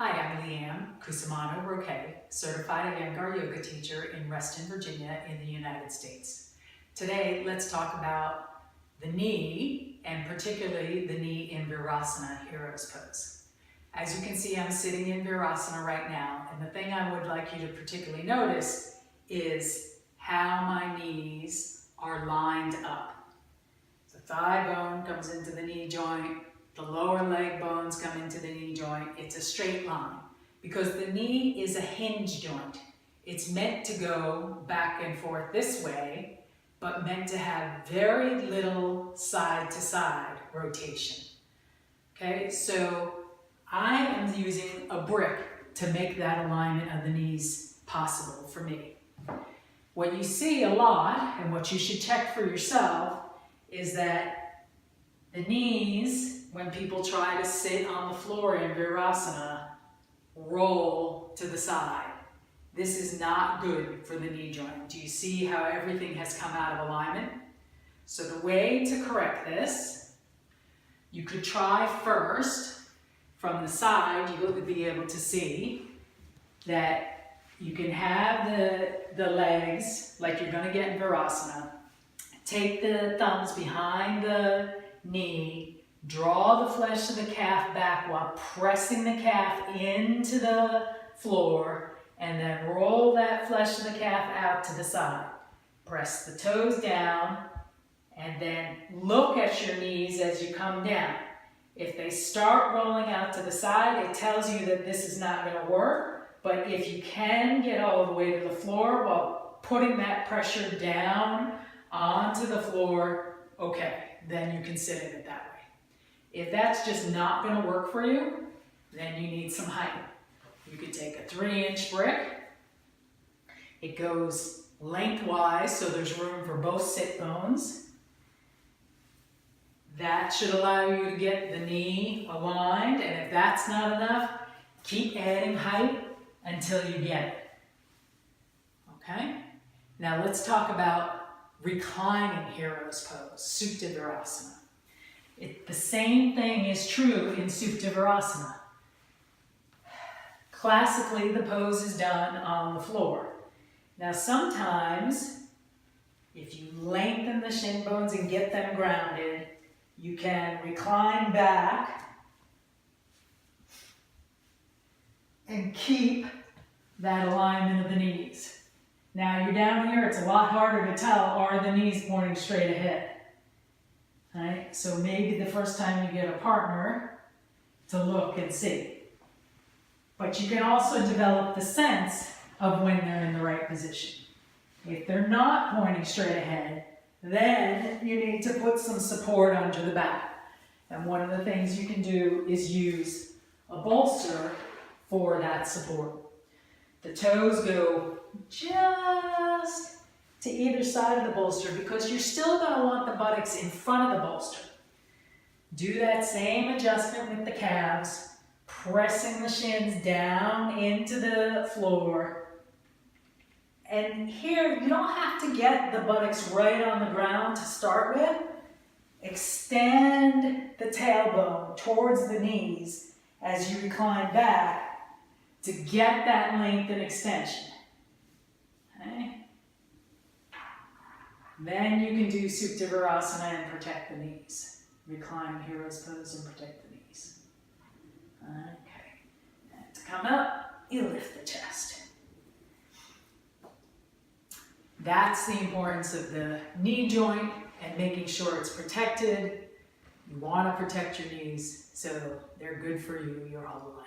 Hi, I'm Leanne Cusimano Roque, certified Iyengar yoga teacher in Reston, Virginia in the United States. Today, let's talk about the knee, and particularly the knee in virasana, hero's pose. As you can see, I'm sitting in virasana right now, and the thing I would like you to particularly notice is how my knees are lined up. The thigh bone comes into the knee joint, the lower leg bones come into the knee joint. It's a straight line because the knee is a hinge joint. It's meant to go back and forth this way, but meant to have very little side to side rotation. Okay, so I am using a brick to make that alignment of the knees possible for me. What you see a lot, and what you should check for yourself, is that the knees, when people try to sit on the floor in virasana, roll to the side. This is not good for the knee joint. Do you see how everything has come out of alignment? So the way to correct this, you could try first from the side. You will be able to see that you can have the legs like you're going to get in virasana. Take the thumbs behind the knee, draw the flesh of the calf back while pressing the calf into the floor, and then roll that flesh of the calf out to the side. Press the toes down, and then look at your knees as you come down. If they start rolling out to the side, it tells you that this is not going to work, but if you can get all the way to the floor while putting that pressure down onto the floor, okay, then you can sit in it that way. If that's just not going to work for you, then you need some height. You could take a 3-inch brick. It goes lengthwise, so there's room for both sit bones. That should allow you to get the knee aligned, and if that's not enough, keep adding height until you get it. Okay? Now let's talk about reclining hero's pose, supta virasana. The same thing is true in supta virasana. Classically, the pose is done on the floor. Now sometimes, if you lengthen the shin bones and get them grounded, you can recline back and keep that alignment of the knees. Now you're down here, it's a lot harder to tell, are the knees pointing straight ahead? Right? So maybe the first time you get a partner to look and see. But you can also develop the sense of when they're in the right position. If they're not pointing straight ahead, then you need to put some support under the back. And one of the things you can do is use a bolster for that support. The toes go just to either side of the bolster because you're still going to want the buttocks in front of the bolster. Do that same adjustment with the calves, pressing the shins down into the floor. And here, you don't have to get the buttocks right on the ground to start with. Extend the tailbone towards the knees as you recline back to get that length and extension. Okay? Then you can do supta virasana and protect the knees. Recline hero's pose and protect the knees. Okay. And to come up, you lift the chest. That's the importance of the knee joint and making sure it's protected. You want to protect your knees so they're good for you your whole life.